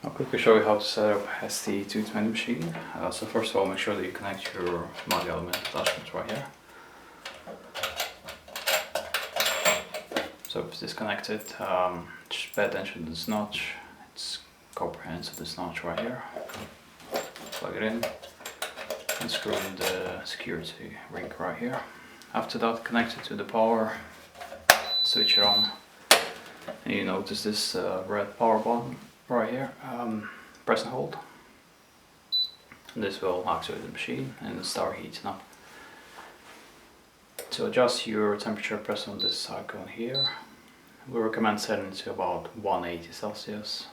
I'll quickly show you how to set up ST-220 machine. So first of all, make sure that you connect your multi-element attachments right here. So if it's disconnected, just pay attention to this notch. It's comprehensive, this notch right here. Plug it in and screw in the security ring right here. After that, connect it to the power, switch it on, and you notice this red power button right here. Press and hold. And this will activate the machine and start heating up. To adjust your temperature, press on this icon here. We recommend setting it to about 180 Celsius.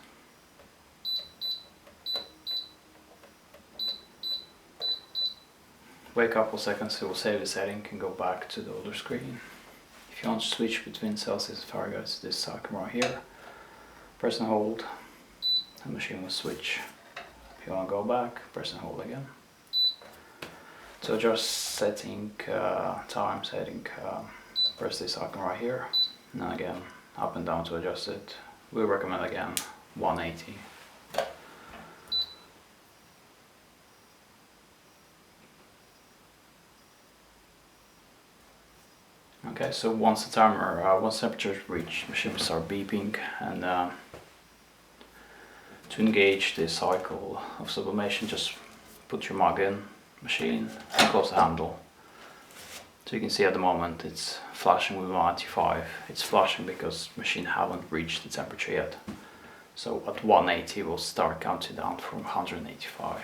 Wait a couple seconds, it will save the setting and go back to the older screen. If you want to switch between Celsius and Fahrenheit, it's this icon right here. Press and hold, and the machine will switch. If you want to go back, press and hold again. To adjust setting, time setting, press this icon right here. And then again, up and down to adjust it. We recommend again 180. Okay, so once the timer, once temperature is reached, machine will start beeping, and to engage this cycle of sublimation, just put your mug in machine and close the handle. So you can see at the moment it's flashing with 195. It's flashing because machine haven't reached the temperature yet. So at 180 we'll start counting down from 185.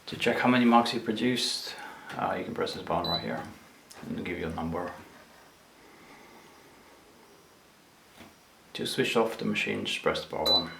To check how many mugs you produced, you can press this button right here and it'll give you a number. To switch off the machine, just press the power button.